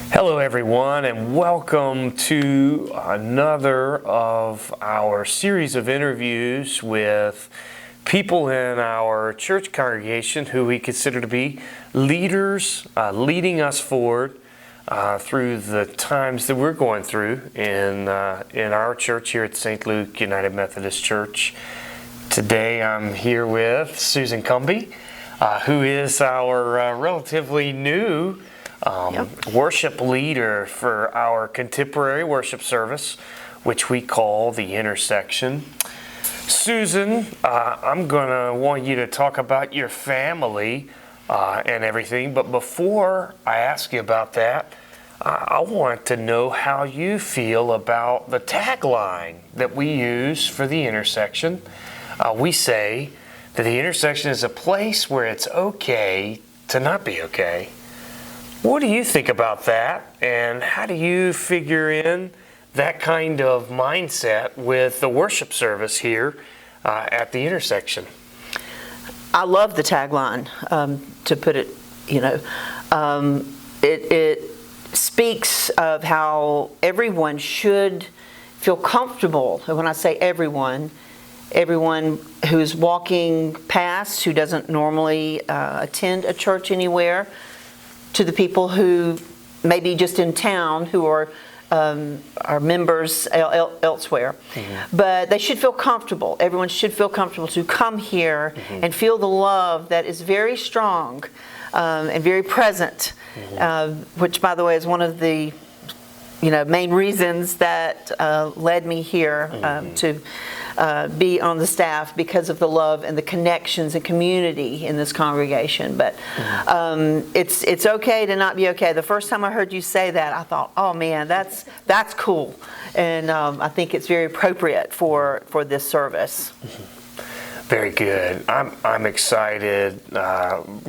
Hello everyone, and welcome to another of our series of interviews with people in our church congregation who we consider to be leaders, leading us forward through the times that we're going through in our church here at St. Luke United Methodist Church. Today I'm here with Susan Cumbie, who is our relatively new worship leader for our contemporary worship service, which we call the Intersection. Susan, I'm going to want you to talk about your family and everything, but before I ask you about that, I want to know how you feel about the tagline that we use for the Intersection. We say that the Intersection is a place where it's okay to not be okay. What do you think about that, and how do you figure in that kind of mindset with the worship service here at the Intersection? I love the tagline, to put it, it speaks of how everyone should feel comfortable. And when I say everyone who's walking past, who doesn't normally attend a church anywhere, to the people who may be just in town who are members elsewhere. Mm-hmm. But they should feel comfortable. Everyone should feel comfortable to come here and feel the love that is very strong and very present, which, by the way, is one of the main reasons that led me here to be on the staff, because of the love and the connections and community in this congregation. But it's okay to not be okay. The first time I heard you say that, I thought, oh man, that's cool, and I think it's very appropriate for this service. Very good. I'm excited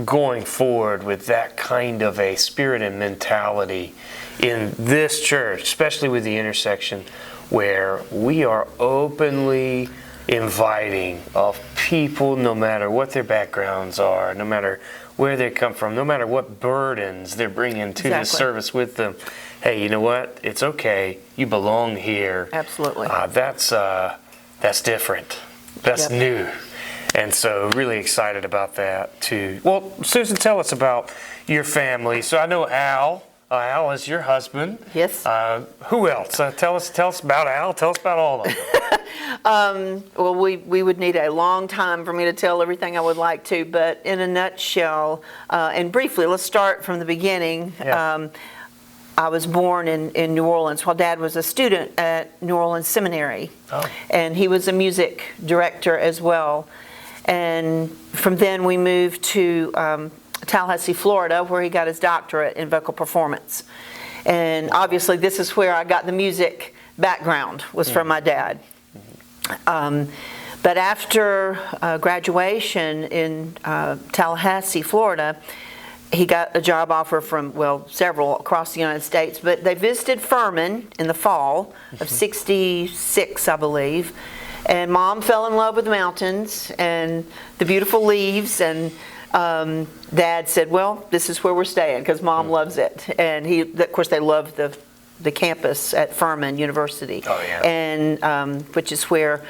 going forward with that kind of a spirit and mentality in this church, especially with the Intersection, where we are openly inviting of people, no matter what their backgrounds are, no matter where they come from, no matter what burdens they're bringing to this service with them. Hey, you know what? It's okay. You belong here. Absolutely. That's different. That's new. And so really excited about that too. Well, Susan, tell us about your family. So I know Al. Al is your husband. Yes. Who else? Tell us about Al. Tell us about all of them. Well, we would need a long time for me to tell everything I would like to, but in a nutshell, and briefly, let's start from the beginning. Yeah. I was born in New Orleans while Dad was a student at New Orleans Seminary. Oh. And he was a music director as well. And from then we moved to Tallahassee, Florida, where he got his doctorate in vocal performance. And obviously this is where I got the music background, was from my dad. But after graduation in Tallahassee, Florida, he got a job offer from, several across the United States, but they visited Furman in the fall of '66, I believe. And Mom fell in love with the mountains and the beautiful leaves, and Dad said, well, this is where we're staying, because Mom loves it. And of course, they love the campus at Furman University. Oh, yeah. And which is where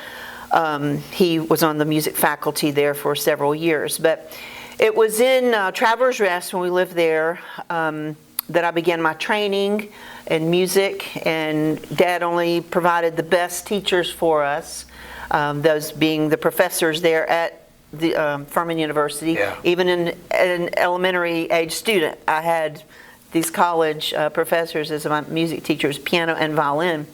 he was on the music faculty there for several years. But it was in Travelers Rest, when we lived there, that I began my training in music, and Dad only provided the best teachers for us, those being the professors there at the Furman University. Yeah. Even in an elementary age student, I had these college professors as my music teachers, piano and violin.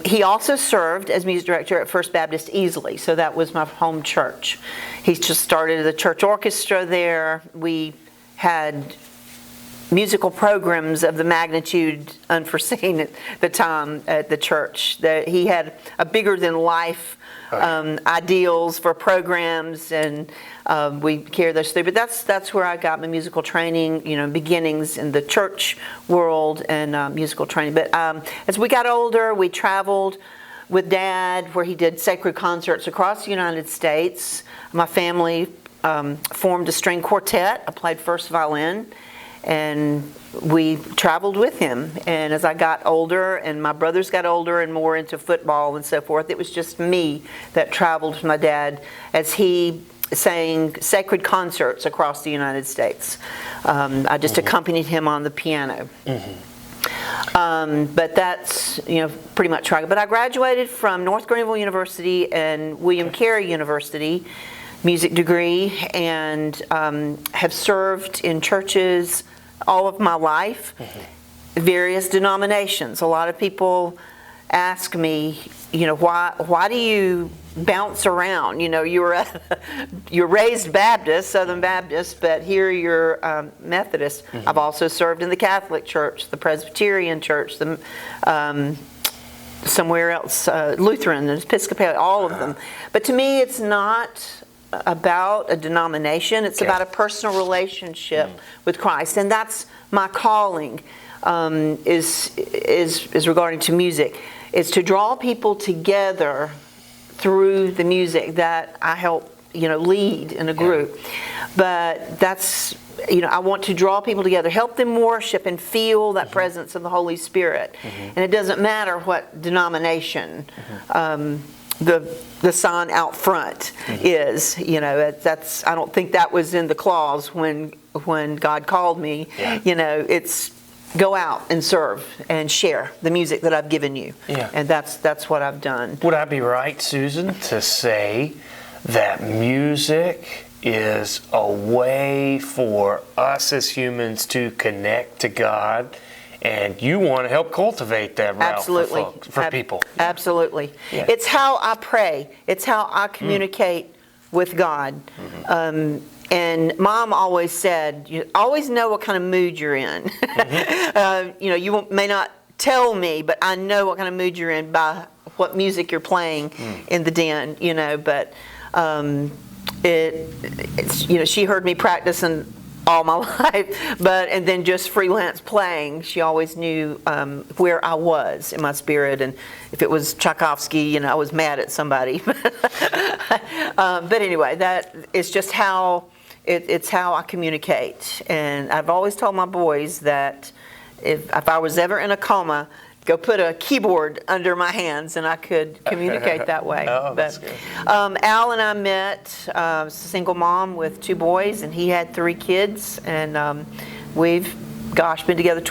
He also served as music director at First Baptist Easley, so that was my home church. He just started the church orchestra there. We had musical programs of the magnitude unforeseen at the time at the church. He had a bigger than life ideals for programs, and we carry those through. But that's where I got my musical training, beginnings in the church world and musical training. But as we got older, we traveled with Dad, where he did sacred concerts across the United States. My family formed a string quartet. I played first violin. and we traveled with him. And as I got older and my brothers got older and more into football and so forth, it was just me that traveled with my dad as he sang sacred concerts across the United States. I just accompanied him on the piano. But that's, pretty much right. But I graduated from North Greenville University and William Carey University, music degree, and have served in churches all of my life, various denominations. A lot of people ask me, why do you bounce around? You're raised Baptist, Southern Baptist, but here you're Methodist. I've also served in the Catholic Church, the Presbyterian Church, somewhere else, Lutheran, Episcopalian, all of them. But to me, it's not about a denomination. It's about a personal relationship with Christ, and that's my calling. Is regarding to music, is to draw people together through the music that I help lead in a group. But that's I want to draw people together, help them worship and feel that presence of the Holy Spirit. And it doesn't matter what denomination the sign out front is. That's, I don't think that was in the clause when God called me. It's go out and serve and share the music that I've given you. And that's what I've done. Would I be right, Susan, to say that music is a way for us as humans to connect to God, and you want to help cultivate that route for people? Absolutely. It's how I pray. It's how I communicate with God. And Mom always said, you always know what kind of mood you're in. You may not tell me, but I know what kind of mood you're in by what music you're playing in the den, but she heard me practicing all my life, and then just freelance playing. She always knew where I was in my spirit, and if it was Tchaikovsky, I was mad at somebody. But anyway, that is just how it's how I communicate. And I've always told my boys that if I was ever in a coma, go put a keyboard under my hands and I could communicate that way. That's good. Al and I met, a single mom with 2 boys, and he had 3 kids, and we've been together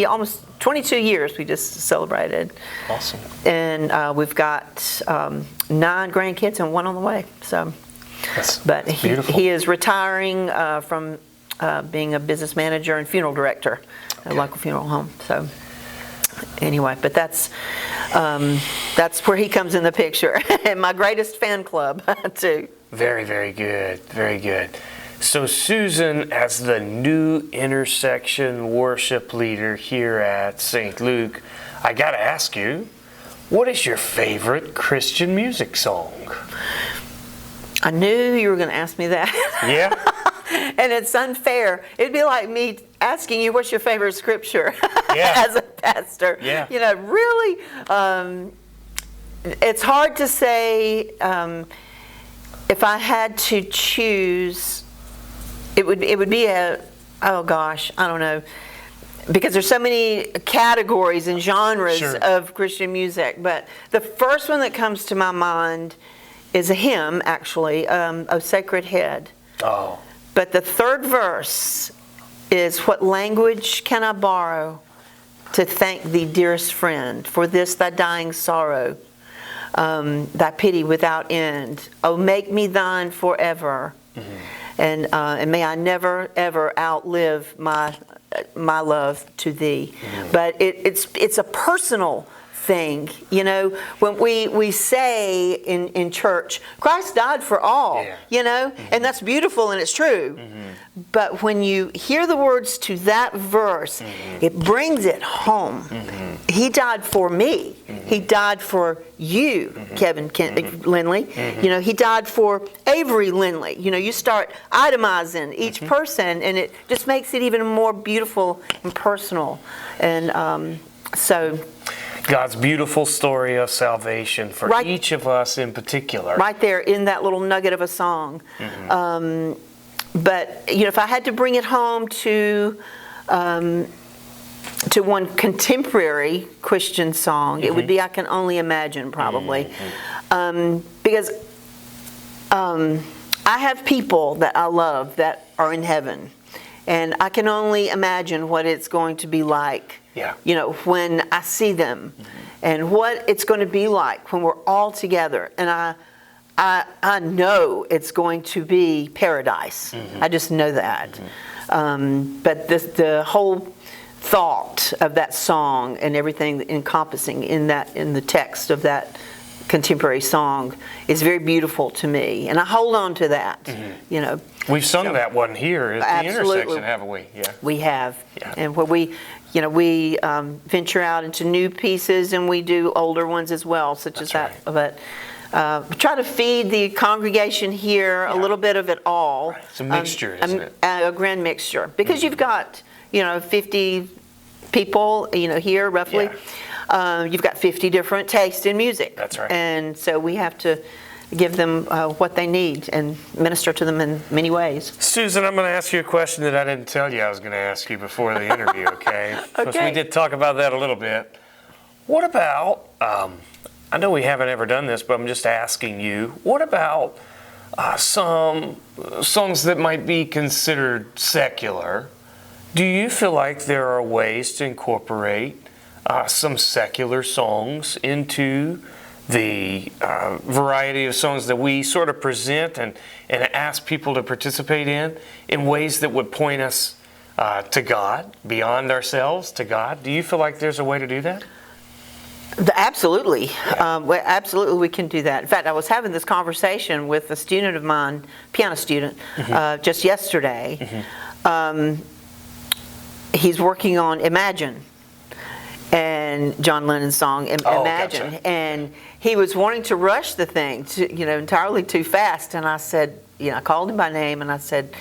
almost 22 years. We just celebrated. Awesome. And we've got 9 grandkids and 1 on the way. So, that's beautiful. He is retiring from being a business manager and funeral director at a local funeral home. So. Anyway, but that's where he comes in the picture, and my greatest fan club too. Very, very good, very good. So Susan, as the new intersection worship leader here at St. Luke, I got to ask you, what is your favorite Christian music song? I knew you were going to ask me that. Yeah. And it's unfair. It'd be like me asking you what's your favorite scripture as a pastor. Yeah. Really, it's hard to say. If I had to choose, it would be I don't know, because there's so many categories and genres of Christian music. But the first one that comes to my mind is a hymn, actually, "O Sacred Head." Oh. But the third verse is, "What language can I borrow to thank thee, dearest friend, for this thy dying sorrow, thy pity without end? Oh, make me thine forever, and may I never ever outlive my love to thee." But it's a personal thing. When we say in church, Christ died for all, and that's beautiful and it's true. But when you hear the words to that verse, it brings it home. He died for me. He died for you, Kevin Lindley. He died for Avery Lindley. You start itemizing each person, and it just makes it even more beautiful and personal. And so God's beautiful story of salvation for each of us in particular. Right there in that little nugget of a song. But if I had to bring it home to to one contemporary Christian song, it would be "I Can Only Imagine," probably, because I have people that I love that are in heaven, and I can only imagine what it's going to be like, when I see them, and what it's going to be like when we're all together. And I know it's going to be paradise. I just know that. But the whole thought of that song and everything encompassing in the text of that contemporary song is very beautiful to me, and I hold on to that. We've sung that one here at the intersection, haven't we? Yeah, we have. And where we venture out into new pieces, and we do older ones as well, such as that. Right. But try to feed the congregation here a little bit of it all. Right. It's a mixture, isn't it? A grand mixture, because you've got 50 people here roughly. You've got 50 different tastes in music. That's right. And so we have to give them what they need and minister to them in many ways. Susan, I'm going to ask you a question that I didn't tell you I was going to ask you before the interview, okay? Because we did talk about that a little bit. What about, I know we haven't ever done this, but I'm just asking you, what about some songs that might be considered secular? Do you feel like there are ways to incorporate some secular songs into the variety of songs that we sort of present and ask people to participate in ways that would point us to God, beyond ourselves, to God? Do you feel like there's a way to do that? Absolutely. Absolutely we can do that. In fact, I was having this conversation with a student of mine, piano student, just yesterday. He's working on Imagine, and John Lennon's song Imagine. Gotcha. And he was wanting to rush the thing entirely too fast, and I said, I called him by name and I said,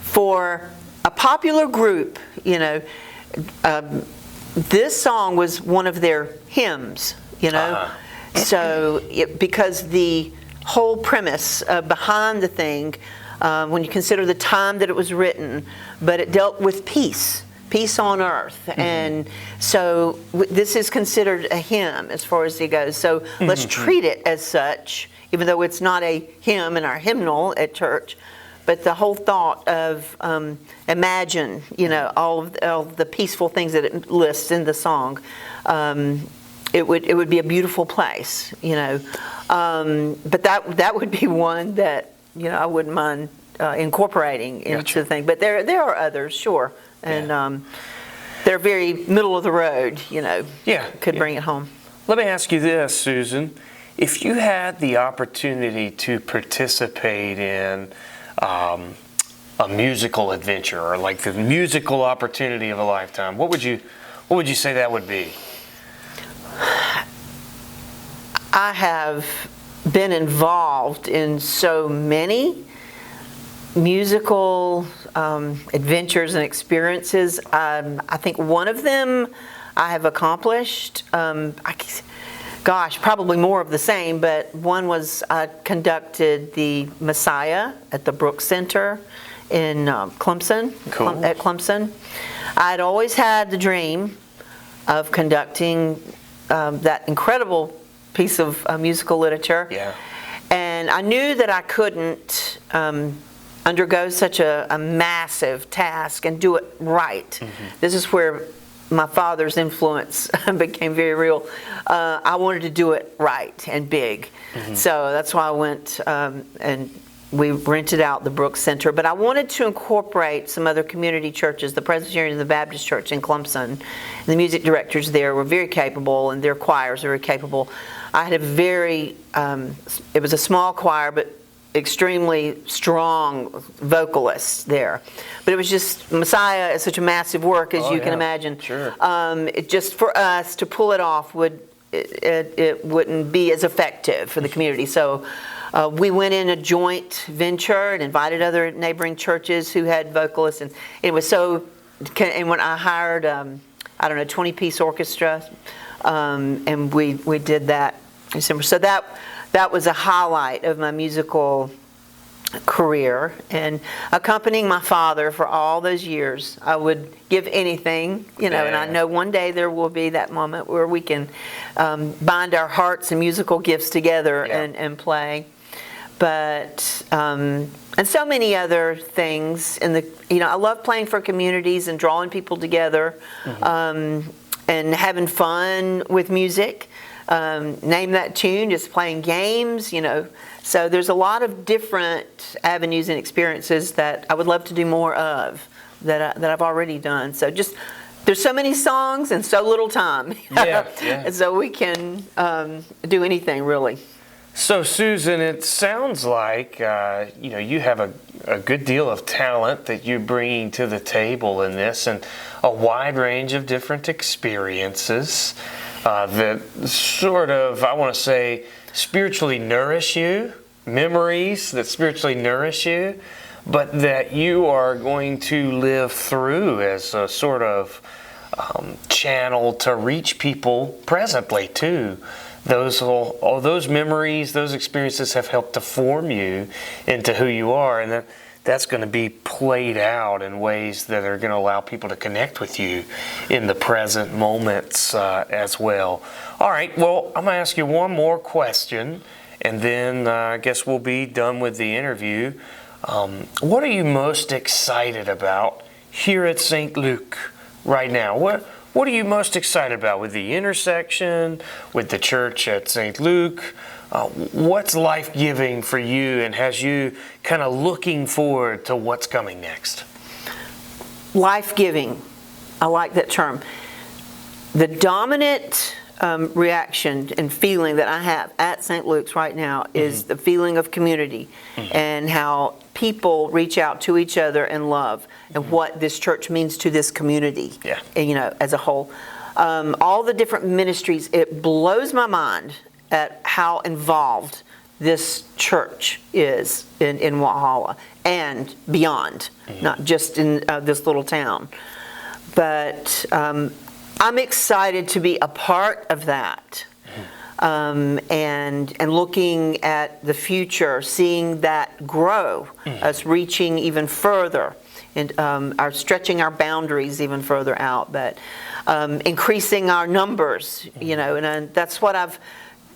for a popular group, this song was one of their hymns, so because the whole premise behind the thing, when you consider the time that it was written, but it dealt with peace on earth. And so this is considered a hymn as far as it goes. So let's treat it as such, even though it's not a hymn in our hymnal at church. But the whole thought of imagine, all of the peaceful things that it lists in the song, it would be a beautiful place, But that would be one that I wouldn't mind incorporating into the thing. But there are others, sure. And they're very middle of the road, could bring it home. Let me ask you this, Susan. If you had the opportunity to participate in a musical adventure, or like the musical opportunity of a lifetime, what would you say that would be? I have been involved in so many musical adventures and experiences. I think one of them I have accomplished. Probably more of the same, but one was I conducted the Messiah at the Brooks Center in Clemson. Cool. At Clemson. I'd always had the dream of conducting that incredible piece of musical literature. Yeah. And I knew that I couldn't undergo such a massive task and do it right. This is where my father's influence became very real. I wanted to do it right and big. So that's why I went and we rented out the Brooks Center. But I wanted to incorporate some other community churches, the Presbyterian and the Baptist Church in Clemson. The music directors there were very capable, and their choirs were very capable. I had it was a small choir, but extremely strong vocalists there. But it was just, Messiah is such a massive work, as you can imagine. Sure. It just, for us to pull it off, it wouldn't be as effective for the community. So we went in a joint venture and invited other neighboring churches who had vocalists, and it was so, and when I hired, 20-piece orchestra, and we did that in December. So that was a highlight of my musical career and accompanying my father for all those years. I would give anything, and I know one day there will be that moment where we can bind our hearts and musical gifts together and play. But and so many other things I love playing for communities and drawing people together, and having fun with music. Name that tune, just playing games, So there's a lot of different avenues and experiences that I would love to do more of that I've already done. So there's so many songs and so little time. And so we can do anything really. So Susan, it sounds like you have a good deal of talent that you're bringing to the table in this, and a wide range of different experiences that sort of, I want to say, spiritually nourish you, memories that spiritually nourish you, but that you are going to live through as a sort of channel to reach people presently too. All those memories, those experiences have helped to form you into who you are, and that's going to be played out in ways that are going to allow people to connect with you in the present moments as well. All right, well, I'm going to ask you one more question, and then I guess we'll be done with the interview. What are you most excited about here at St. Luke right now? What are you most excited about with the intersection, with the church at St. Luke? What's life-giving for you, and has you kind of looking forward to what's coming next? Life-giving. I like that term. The dominant reaction and feeling that I have at St. Luke's right now is the feeling of community and how people reach out to each other in love and what this church means to this community, as a whole. All the different ministries, it blows my mind at how involved this church is in Walhalla and beyond, not just in this little town. But I'm excited to be a part of that, and looking at the future, seeing that grow, us reaching even further, and stretching our boundaries even further out, but increasing our numbers, and that's what I've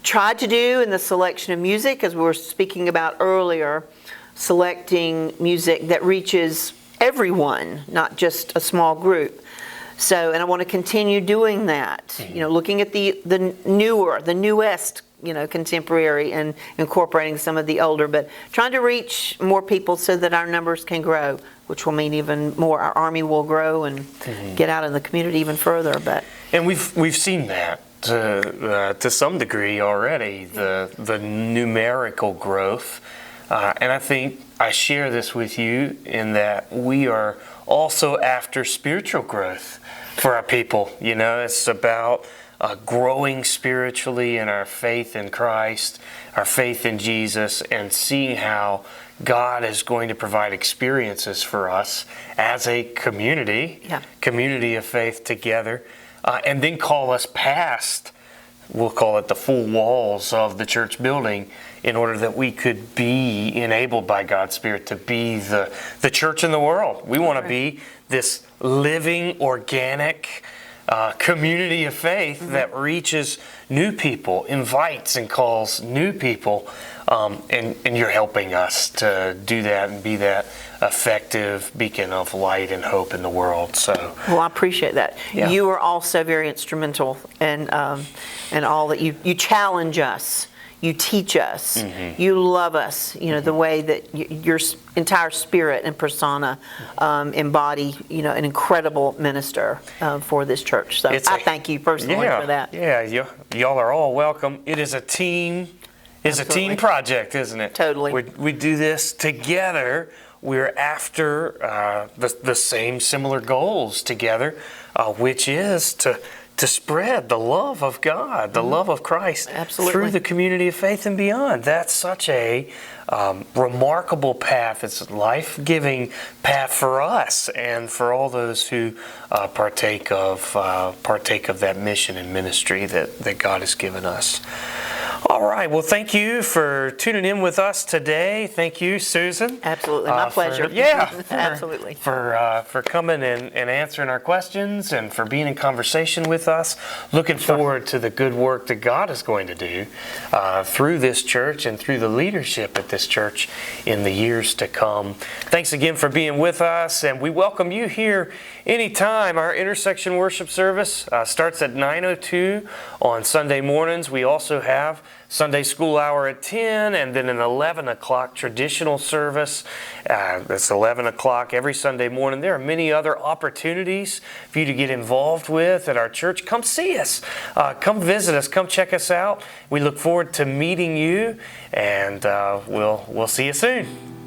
tried to do in the selection of music, as we were speaking about earlier, selecting music that reaches everyone, not just a small group. So, and I want to continue doing that, looking at the newest, contemporary, and incorporating some of the older, but trying to reach more people so that our numbers can grow, which will mean even more. Our army will grow and get out in the community even further. And we've seen that to some degree already, the numerical growth, and I think I share this with you in that we are also after spiritual growth for our people. It's about growing spiritually in our faith in Christ, our faith in Jesus, and seeing how God is going to provide experiences for us as a community of faith together, and then call us past, we'll call it the full walls of the church building, in order that we could be enabled by God's Spirit to be the church in the world. We want to be this living, organic community of faith that reaches new people, invites and calls new people, and you're helping us to do that and be that effective beacon of light and hope in the world. So, well, I appreciate that. Yeah. You are also very instrumental in all that you challenge us. You teach us. You love us. The way that your entire spirit and persona embody, an incredible minister for this church. So I thank you personally for that. Yeah, y'all are all welcome. It is a team. It's Absolutely. A team project, isn't it? Totally. We do this together. We're after the same similar goals together, which is to spread the love of God, the love of Christ through the community of faith and beyond. That's such a remarkable path. It's a life-giving path for us and for all those who partake of that mission and ministry that God has given us. All All right. Well, thank you for tuning in with us today. Thank you, Susan. Absolutely. My pleasure. Absolutely. For coming and answering our questions and for being in conversation with us. Looking forward to the good work that God is going to do through this church and through the leadership at this church in the years to come. Thanks again for being with us, and we welcome you here anytime. Our intersection worship service starts at 9:02 on Sunday mornings. We also have Sunday school hour at 10, and then an 11 o'clock traditional service. That's 11 o'clock every Sunday morning. There are many other opportunities for you to get involved with at our church. Come see us. Come visit us. Come check us out. We look forward to meeting you, and we'll see you soon.